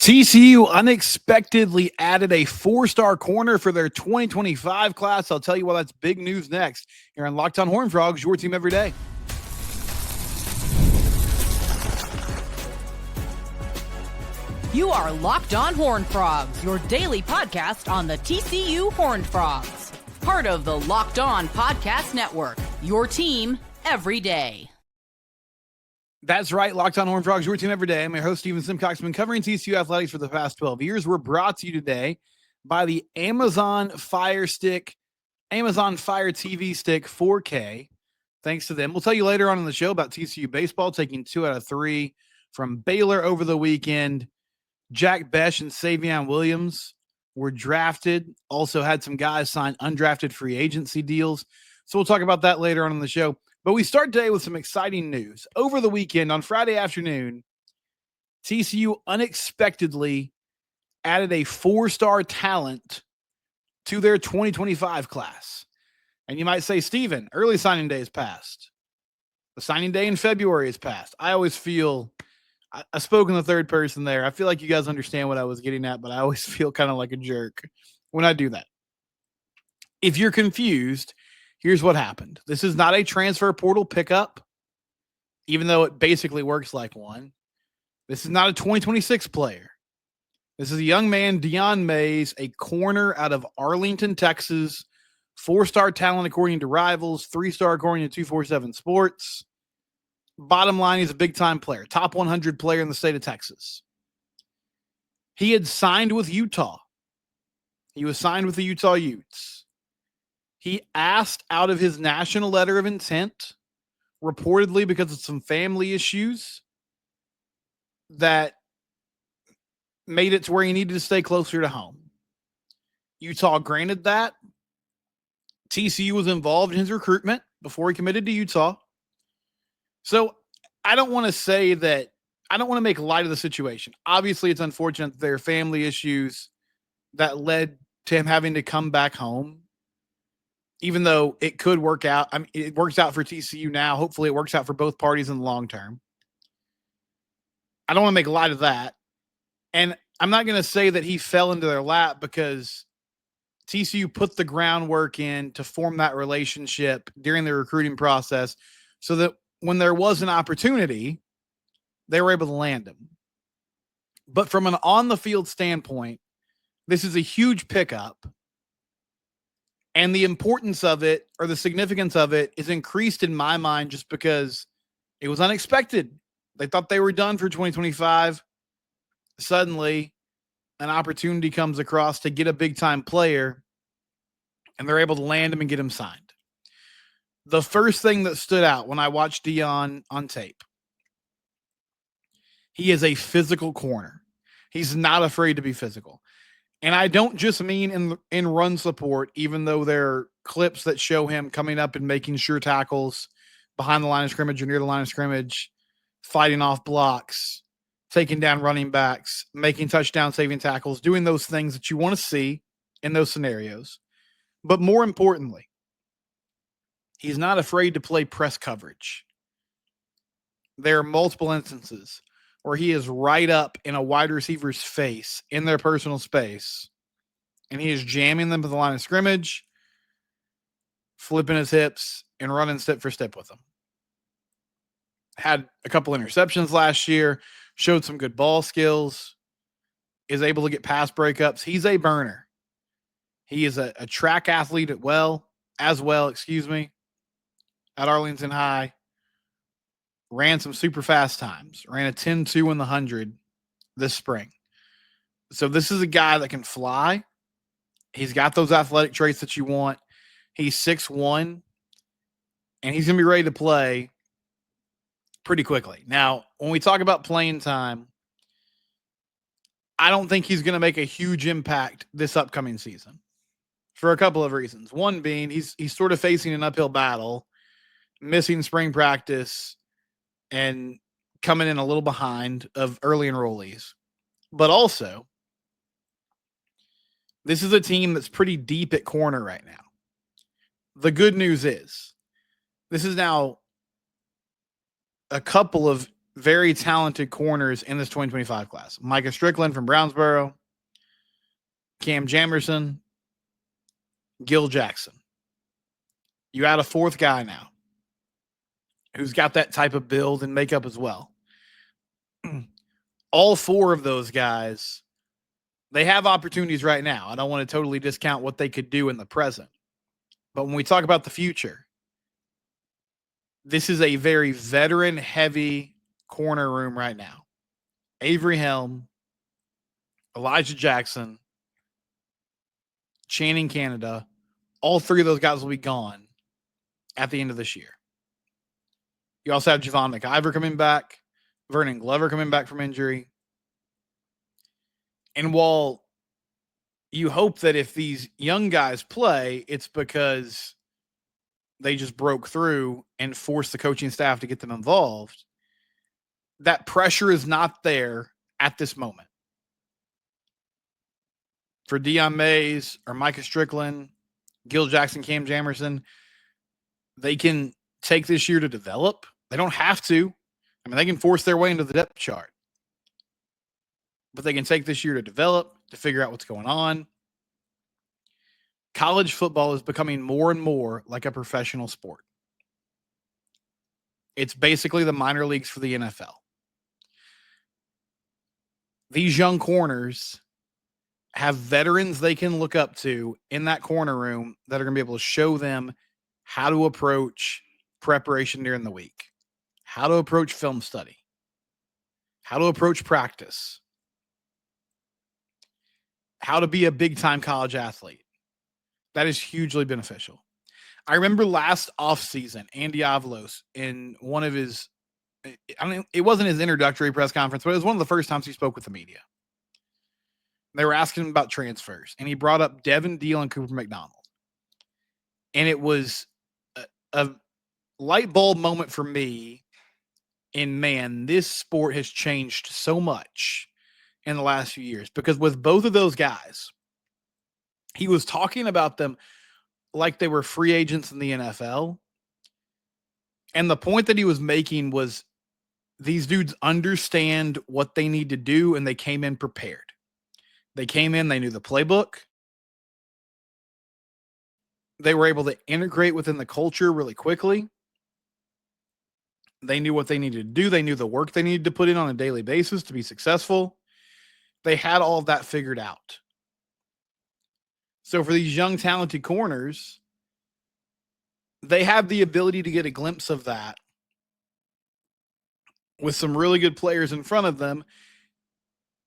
TCU unexpectedly added a four-star corner for their 2025 class. I'll tell you why that's big news next. Here on Locked On Horned Frogs, your team every day. You are Locked On Horned Frogs, your daily podcast on the TCU Horned Frogs. Part of the Locked On Podcast Network, your team every day. That's right, Locked On Horned Frogs, your team every day. I'm your host, Steven Simcox. I've been covering TCU athletics for the past 12 years. We're brought to you today by the Amazon Fire Stick, Amazon Fire TV Stick 4K. Thanks to them. We'll tell you later on in the show about TCU baseball taking 2 out of 3 from Baylor over the weekend. Jack Besh and Savion Williams were drafted. Also had some guys sign undrafted free agency deals. So we'll talk about that later on in the show. But we start today with some exciting news. Over the weekend, on Friday afternoon, TCU unexpectedly added a four-star talent to their 2025 class. And you might say, Steven, early signing day is passed. The signing day in February is passed. I always feel, I spoke in the third person there. I feel like you guys understand what I was getting at, but I always feel kind of like a jerk when I do that. If you're confused, here's what happened. This is not a transfer portal pickup, even though it basically works like one. This is not a 2026 player. This is a young man, Deon Mays, a corner out of Arlington, Texas, 4-star talent according to Rivals, 3-star according to 247 Sports. Bottom line, he's a big-time player, top 100 player in the state of Texas. He had signed with Utah. He was signed with the Utah Utes. He asked out of his national letter of intent, reportedly because of some family issues that made it to where he needed to stay closer to home. Utah granted that. TCU was involved in his recruitment before he committed to Utah. So I don't want to say that, I don't want to make light of the situation. Obviously, it's unfortunate that there are family issues that led to him having to come back home. Even though it could work out. I mean, it works out for TCU now. Hopefully it works out for both parties in the long term. I don't want to make light of that. And I'm not going to say that he fell into their lap because TCU put the groundwork in to form that relationship during the recruiting process so that when there was an opportunity, they were able to land him. But from an on-the-field standpoint, this is a huge pickup. And the importance of it, or the significance of it, is increased in my mind just because it was unexpected. They thought they were done for 2025. Suddenly, an opportunity comes across to get a big-time player, and they're able to land him and get him signed. The first thing that stood out when I watched Deon on tape, he is a physical corner. He's not afraid to be physical. And I don't just mean in run support, even though there are clips that show him coming up and making sure tackles behind the line of scrimmage or near the line of scrimmage, fighting off blocks, taking down running backs, making touchdown saving tackles, doing those things that you want to see in those scenarios. But more importantly, he's not afraid to play press coverage. There are multiple instances where he is right up in a wide receiver's face in their personal space, and he is jamming them to the line of scrimmage, flipping his hips, and running step for step with them. Had a couple interceptions last year, showed some good ball skills, is able to get pass breakups. He's a burner. He is a track athlete at Arlington High. Ran some super fast times. Ran a 10-2 in the 100 this spring. So this is a guy that can fly. He's got those athletic traits that you want. He's 6'1", and he's going to be ready to play pretty quickly. Now, when we talk about playing time, I don't think he's going to make a huge impact this upcoming season for a couple of reasons. One being he's sort of facing an uphill battle, missing spring practice, and coming in a little behind of early enrollees. But also, this is a team that's pretty deep at corner right now. The good news is this is now a couple of very talented corners in this 2025 class. Micah Strickland from Brownsboro, Cam Jamerson, Gil Jackson. You add a fourth guy now who's got that type of build and makeup as well. All four of those guys, they have opportunities right now. I don't want to totally discount what they could do in the present. But when we talk about the future, this is a very veteran-heavy corner room right now. Avery Helm, Elijah Jackson, Channing Canada, all three of those guys will be gone at the end of this year. You also have Javon McIver coming back, Vernon Glover coming back from injury. And while you hope that if these young guys play, it's because they just broke through and forced the coaching staff to get them involved, that pressure is not there at this moment. For Deon Mays or Micah Strickland, Gil Jackson, Cam Jamerson, they can take this year to develop. They don't have to. I mean, they can force their way into the depth chart. But they can take this year to develop, to figure out what's going on. College football is becoming more and more like a professional sport. It's basically the minor leagues for the NFL. These young corners have veterans they can look up to in that corner room that are going to be able to show them how to approach preparation during the week, how to approach film study, how to approach practice, how to be a big-time college athlete. That is hugely beneficial. I remember last offseason, Andy Avalos, in one of his, it wasn't his introductory press conference, but it was one of the first times he spoke with the media. They were asking him about transfers, and he brought up Devin Deal and Cooper McDonald. And it was a light bulb moment for me in, man, this sport has changed so much in the last few years. Because with both of those guys, he was talking about them like they were free agents in the NFL. And the point that he was making was these dudes understand what they need to do, and they came in prepared. They came in, they knew the playbook. They were able to integrate within the culture really quickly. They knew what they needed to do. They knew the work they needed to put in on a daily basis to be successful. They had all of that figured out. So for these young, talented corners, they have the ability to get a glimpse of that with some really good players in front of them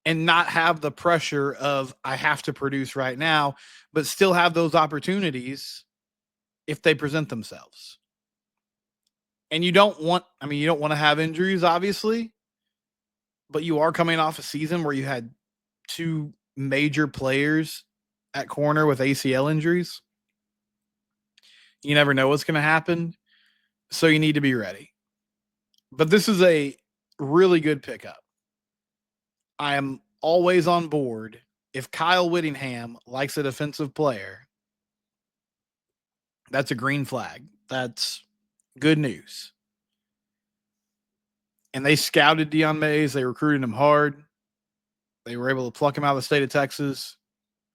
and not have the pressure of, I have to produce right now, but still have those opportunities if they present themselves. And you don't want to have injuries, obviously, but you are coming off a season where you had two major players at corner with ACL injuries. You never know what's going to happen, so you need to be ready. But this is a really good pickup. I am always on board. If Kyle Whittingham likes a defensive player, that's a green flag. That's good news. And they scouted Deon Mays. They recruited him hard. They were able to pluck him out of the state of Texas.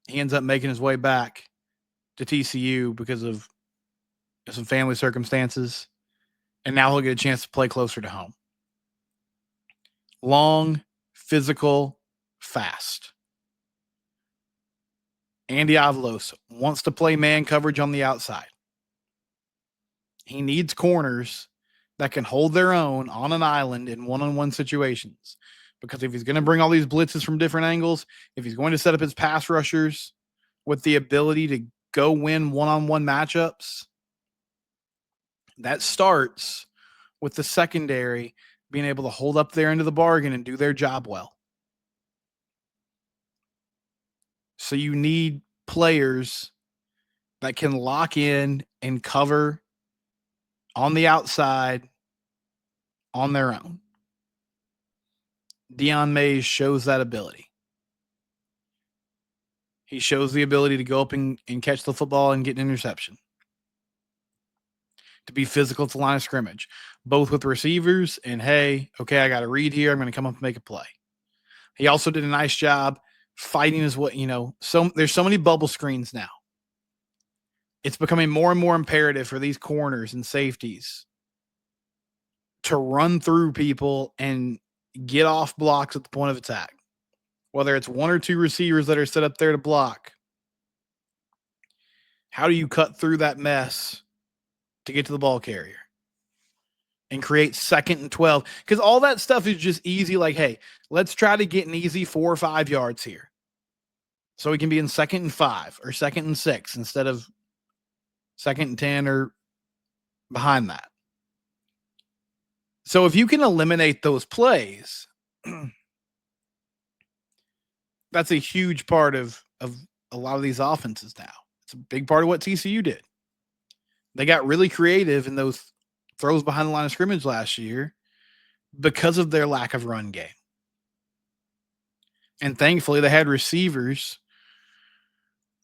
He ends up making his way back to TCU because of some family circumstances. And now he'll get a chance to play closer to home. Long, physical, fast. Andy Avalos wants to play man coverage on the outside. He needs corners that can hold their own on an island in one-on-one situations. Because if he's going to bring all these blitzes from different angles, if he's going to set up his pass rushers with the ability to go win one-on-one matchups, that starts with the secondary being able to hold up their end of the bargain and do their job well. So you need players that can lock in and cover on the outside on their own. Deon Mays shows that ability. He shows the ability to go up and catch the football and get an interception. to be physical at the line of scrimmage, both with receivers and, hey, okay, I got a read here. I'm going to come up and make a play. He also did a nice job fighting his way. There's so many bubble screens now. It's becoming more and more imperative for these corners and safeties to run through people and get off blocks at the point of attack. Whether it's one or two receivers that are set up there to block, how do you cut through that mess to get to the ball carrier and create 2nd and 12? Because all that stuff is just easy. Like, hey, let's try to get an easy 4 or 5 yards here, so we can be in 2nd and 5 or 2nd and 6 instead of 2nd and 10 or behind that. So if you can eliminate those plays, that's a huge part of a lot of these offenses now. It's a big part of what TCU did. They got really creative in those throws behind the line of scrimmage last year because of their lack of run game. And thankfully, they had receivers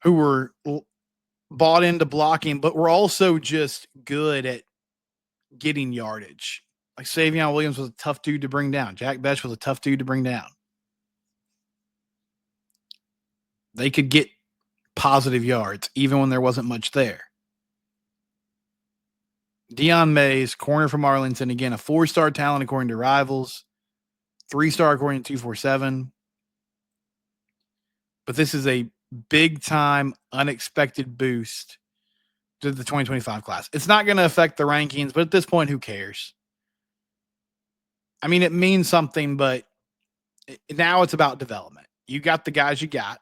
who were bought into blocking, but were also just good at getting yardage. Like Savion Williams was a tough dude to bring down. Jack Bech was a tough dude to bring down. They could get positive yards even when there wasn't much there. Deon Mays, corner from Arlington, again, a 4-star talent according to Rivals, 3-star according to 247. But this is a big-time, unexpected boost to the 2025 class. It's not going to affect the rankings, but at this point, who cares? I mean, it means something, but now it's about development. You got the guys you got.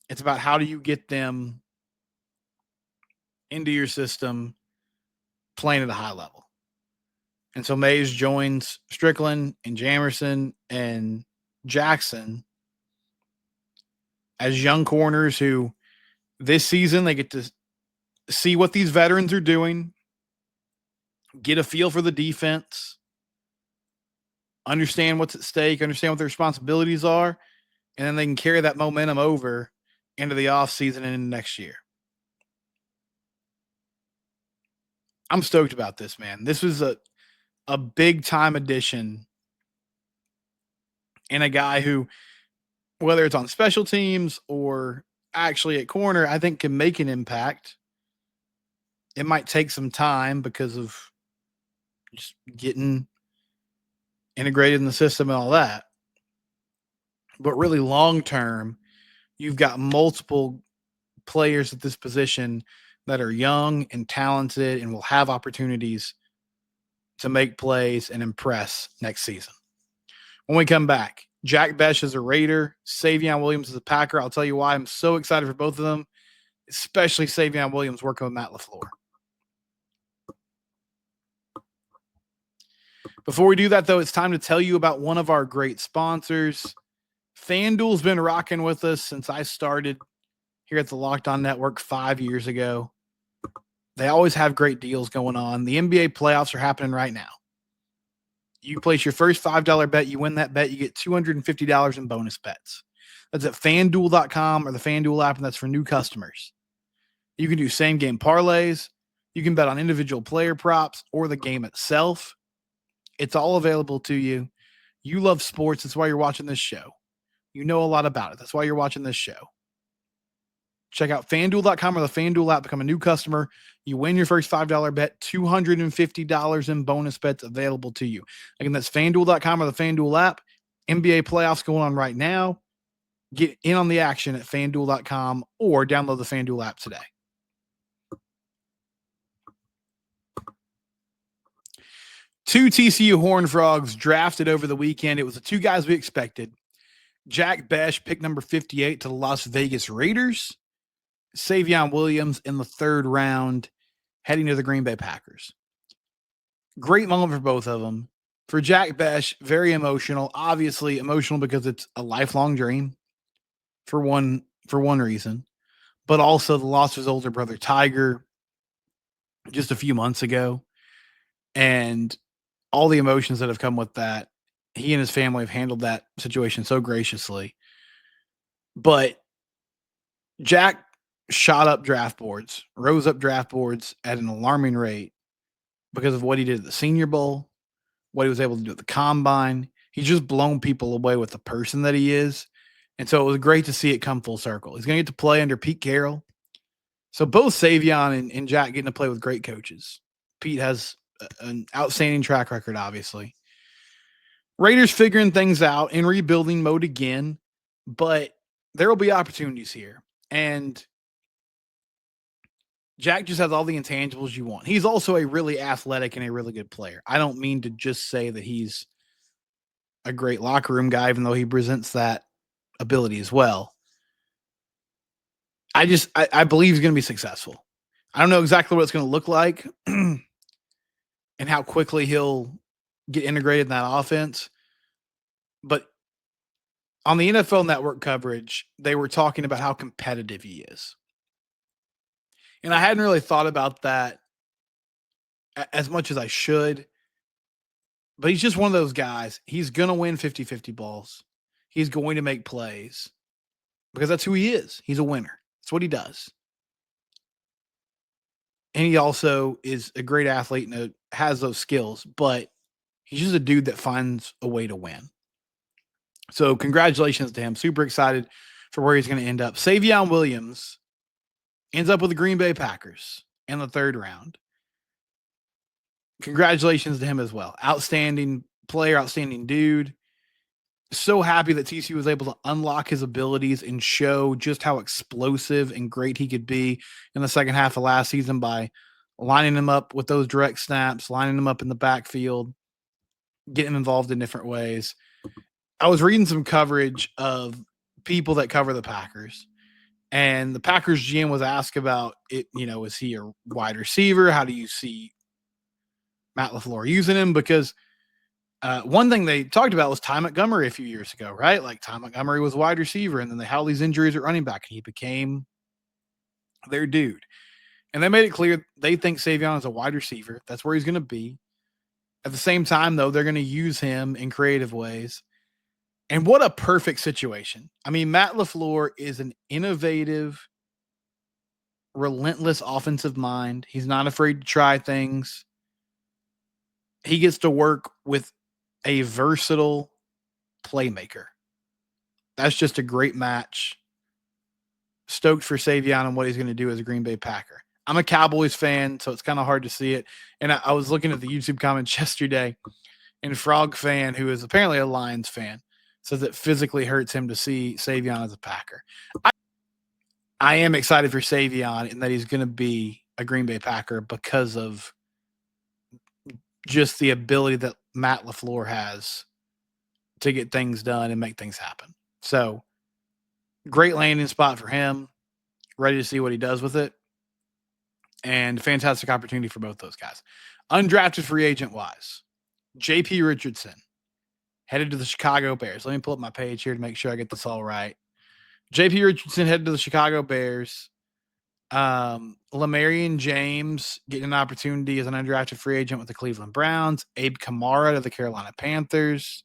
It's about how do you get them into your system playing at a high level. And so Mays joins Strickland and Jamerson and Jackson as young corners who this season they get to see what these veterans are doing, get a feel for the defense, understand what's at stake, understand what their responsibilities are, and then they can carry that momentum over into the offseason and into next year. I'm stoked about this, man. This was a big-time addition and a guy who, whether it's on special teams or actually at corner, I think can make an impact. It might take some time because of just getting integrated in the system and all that. But really long-term, you've got multiple players at this position that are young and talented and will have opportunities to make plays and impress next season. When we come back, Jack Bech is a Raider, Savion Williams is a Packer. I'll tell you why I'm so excited for both of them, especially Savion Williams working with Matt LaFleur. Before we do that, though, it's time to tell you about one of our great sponsors. FanDuel's been rocking with us since I started here at the Locked On Network 5 years ago. They always have great deals going on. The NBA playoffs are happening right now. You place your first $5 bet, you win that bet, you get $250 in bonus bets. That's at FanDuel.com or the FanDuel app, and that's for new customers. You can do same-game parlays. You can bet on individual player props or the game itself. It's all available to you. You love sports. That's why you're watching this show. You know a lot about it. That's why you're watching this show. Check out FanDuel.com or the FanDuel app. Become a new customer. You win your first $5 bet, $250 in bonus bets available to you. Again, that's FanDuel.com or the FanDuel app. NBA playoffs going on right now. Get in on the action at FanDuel.com or download the FanDuel app today. Two TCU Horned Frogs drafted over the weekend. It was the two guys we expected. Jack Bech, pick number 58 to the Las Vegas Raiders. Savion Williams in the 3rd round, heading to the Green Bay Packers. Great moment for both of them. For Jack Bech, very emotional. Obviously emotional because it's a lifelong dream for one reason, but also the loss of his older brother Tiger just a few months ago, and all the emotions that have come with that. He and his family have handled that situation so graciously. But Jack rose up draft boards at an alarming rate because of what he did at the Senior Bowl, what he was able to do at the Combine. He's just blown people away with the person that he is. And so it was great to see it come full circle. He's going to get to play under Pete Carroll. So both Savion and Jack getting to play with great coaches. Pete has an outstanding track record, obviously. Raiders figuring things out in rebuilding mode again, but there will be opportunities here. And Jack just has all the intangibles you want. He's also a really athletic and a really good player. I don't mean to just say that he's a great locker room guy, even though he presents that ability as well. I believe he's going to be successful. I don't know exactly what it's going to look like and how quickly he'll get integrated in that offense. But on the NFL Network coverage, they were talking about how competitive he is. And I hadn't really thought about that as much as I should. But he's just one of those guys. He's going to win 50-50 balls. He's going to make plays because that's who he is. He's a winner. That's what he does. And he also is a great athlete and has those skills, but he's just a dude that finds a way to win. So congratulations to him. Super excited for where he's going to end up. Savion Williams ends up with the Green Bay Packers in the 3rd round. Congratulations to him as well. Outstanding player, outstanding dude. So happy that TCU was able to unlock his abilities and show just how explosive and great he could be in the second half of last season by lining him up with those direct snaps, lining him up in the backfield, getting him involved in different ways. I was reading some coverage of people that cover the Packers, and the Packers GM was asked about it. You know, is he a wide receiver? How do you see Matt LaFleur using him? Because one thing they talked about was Ty Montgomery a few years ago, right? Like Ty Montgomery was a wide receiver, and then they had all these injuries at running back, and he became their dude. And they made it clear they think Savion is a wide receiver. That's where he's going to be. At the same time, though, they're going to use him in creative ways. And what a perfect situation. I mean, Matt LaFleur is an innovative, relentless offensive mind. He's not afraid to try things. He gets to work with a versatile playmaker. That's just a great match. Stoked for Savion and what he's going to do as a Green Bay Packer. I'm a Cowboys fan, so it's kind of hard to see it. And I was looking at the YouTube comments yesterday, and Frog fan, who is apparently a Lions fan, says it physically hurts him to see Savion as a Packer. I am excited for Savion and that he's going to be a Green Bay Packer because of just the ability that Matt LaFleur has to get things done and make things happen. So great landing spot for him. Ready to see what he does with it. And fantastic opportunity for both those guys. Undrafted free agent wise, J.P. Richardson headed to the Chicago Bears. Let me pull up my page here to make sure I get this all right. J.P. Richardson headed to the Chicago Bears. Lamarian James getting an opportunity as an undrafted free agent with the Cleveland Browns. Abe Kamara to the Carolina Panthers.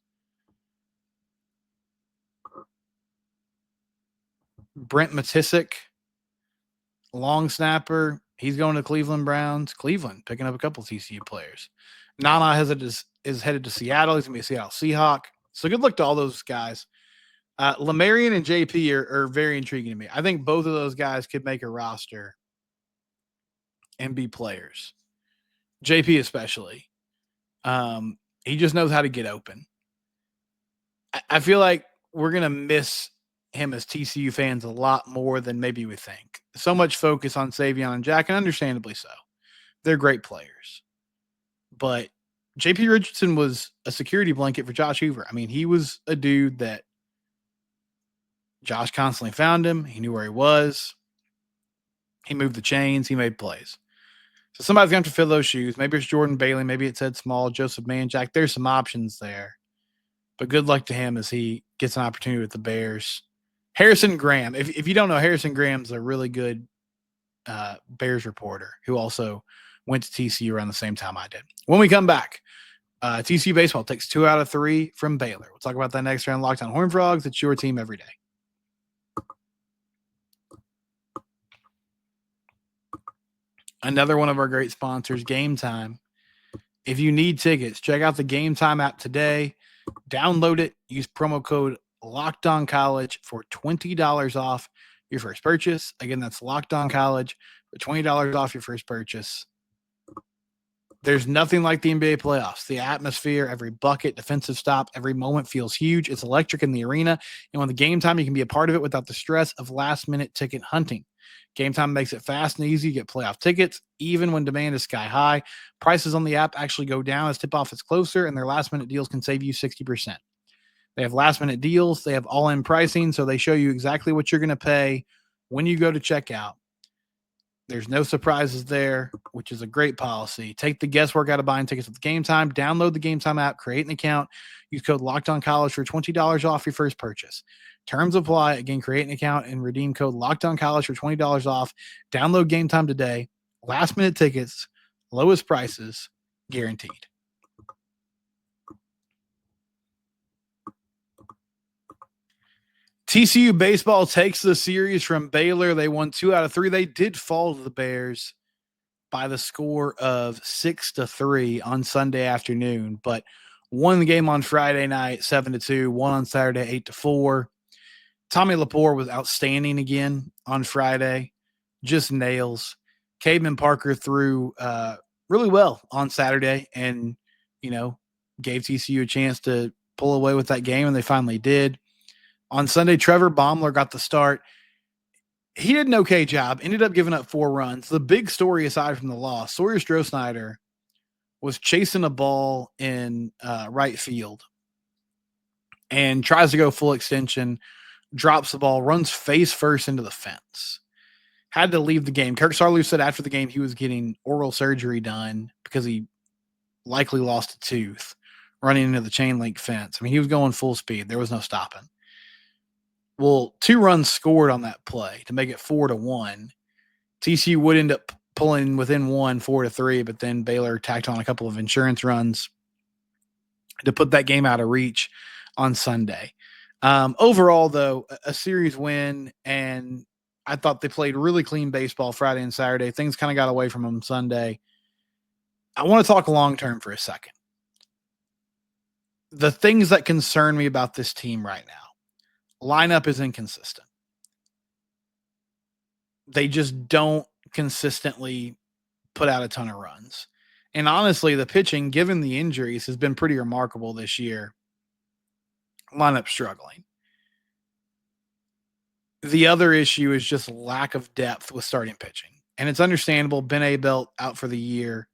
Brent Matisic, long snapper. He's going to Cleveland Browns. Cleveland picking up a couple of TCU players. Nana is headed to Seattle. He's going to be a Seattle Seahawk. So good luck to all those guys. Lamarian and JP are very intriguing to me. I think both of those guys could make a roster and be players. JP especially. He just knows how to get open. I feel like we're going to miss him as TCU fans a lot more than maybe we think. So much focus on Savion and Jack, and understandably so. They're great players. But J.P. Richardson was a security blanket for Josh Hoover. I mean, he was a dude that Josh constantly found him. He knew where he was. He moved the chains. He made plays. So somebody's going to have to fill those shoes. Maybe it's Jordan Bailey. Maybe it's Ed Small, Joseph Manjack. There's some options there. But good luck to him as he gets an opportunity with the Bears. Harrison Graham. If you don't know, Harrison Graham's a really good Bears reporter who also went to TCU around the same time I did. When we come back, TCU baseball takes 2 out of 3 from Baylor. We'll talk about that next round. Locked on Horned Frogs. It's your team every day. Another one of our great sponsors, Gametime. If you need tickets, check out the Gametime app today. Download it. Use promo code LOCKEDONCollege for $20 off your first purchase. Again, that's LOCKEDONCollege for $20 off your first purchase. There's nothing like the NBA playoffs. The atmosphere, every bucket, defensive stop, every moment feels huge. It's electric in the arena. And when the Gametime, you can be a part of it without the stress of last-minute ticket hunting. Gametime makes it fast and easy to get playoff tickets, even when demand is sky high. Prices on the app actually go down as tip-off is closer, and their last-minute deals can save you 60%. They have last-minute deals. They have all-in pricing, so they show you exactly what you're going to pay when you go to checkout. There's no surprises there, which is a great policy. Take the guesswork out of buying tickets at the Gametime. Download the Gametime app, create an account, use code LOCKEDONCollege for $20 off your first purchase. Terms apply. Again, create an account and redeem code LOCKEDONCollege for $20 off. Download Gametime today. Last minute tickets, lowest prices, guaranteed. TCU baseball takes the series from Baylor. They won 2 out of 3. They did fall to the Bears by the score of 6-3 on Sunday afternoon, but won the game on Friday night 7-2, won on Saturday 8-4. Tommy Lepore was outstanding again on Friday, just nails. Cademan Parker threw really well on Saturday and, gave TCU a chance to pull away with that game, and they finally did. On Sunday, Trevor Baumler got the start. He did an okay job, ended up giving up 4 runs. The big story aside from the loss, Sawyer Strohsnyder was chasing a ball in right field and tries to go full extension, drops the ball, runs face first into the fence. Had to leave the game. Kirk Sarlou said after the game he was getting oral surgery done because he likely lost a tooth running into the chain link fence. I mean, he was going full speed. There was no stopping. Well, 2 runs scored on that play to make it 4-1. TCU would end up pulling within 1, 4-3, but then Baylor tacked on a couple of insurance runs to put that game out of reach on Sunday. Overall, though, a series win, and I thought they played really clean baseball Friday and Saturday. Things kind of got away from them Sunday. I want to talk long-term for a second. The things that concern me about this team right now. Lineup is inconsistent. They just don't consistently put out a ton of runs. And honestly, the pitching, given the injuries, has been pretty remarkable this year. Lineup struggling. The other issue is just lack of depth with starting pitching. And it's understandable. Ben Abelt out for the year.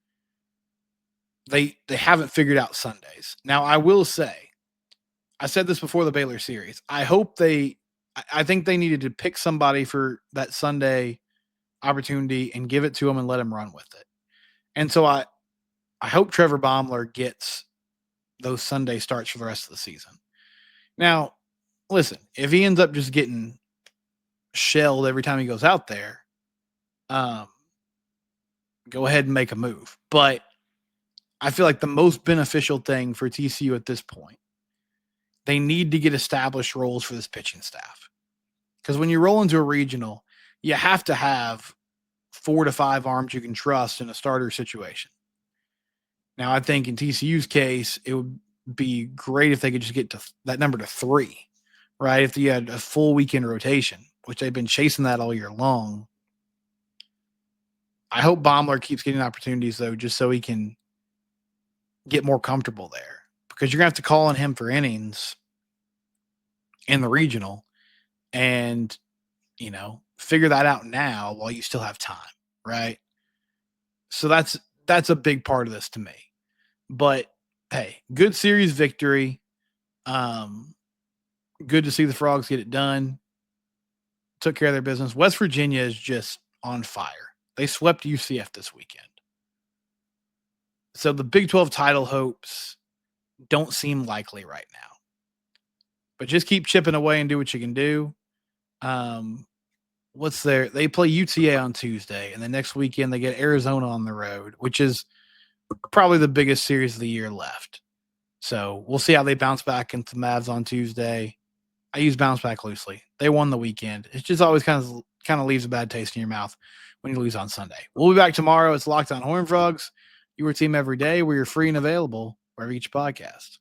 They haven't figured out Sundays. Now, I will say, I said this before the Baylor series. I think they needed to pick somebody for that Sunday opportunity and give it to him and let him run with it. And so I hope Trevor Baumler gets those Sunday starts for the rest of the season. Now, listen, if he ends up just getting shelled every time he goes out there, go ahead and make a move. But I feel like the most beneficial thing for TCU at this point, they need to get established roles for this pitching staff. Because when you roll into a regional, you have to have 4 to 5 arms you can trust in a starter situation. Now, I think in TCU's case, it would be great if they could just get to that number to 3, right? If you had a full weekend rotation, which they've been chasing that all year long. I hope Baumler keeps getting opportunities, though, just so he can get more comfortable there. Because you're going to have to call on him for innings in the regional and, figure that out now while you still have time, right? So that's a big part of this to me. But, hey, good series victory. Good to see the Frogs get it done. Took care of their business. West Virginia is just on fire. They swept UCF this weekend. So the Big 12 title hopes don't seem likely right now. But just keep chipping away and do what you can do. They play UTA on Tuesday, and the next weekend they get Arizona on the road, which is probably the biggest series of the year left. So we'll see how they bounce back into the Mavs on Tuesday. I use bounce back loosely. They won the weekend. It just always kind of leaves a bad taste in your mouth when you lose on Sunday. We'll be back tomorrow. It's Locked On Horned Frogs, your team every day. We're free and available wherever each podcast.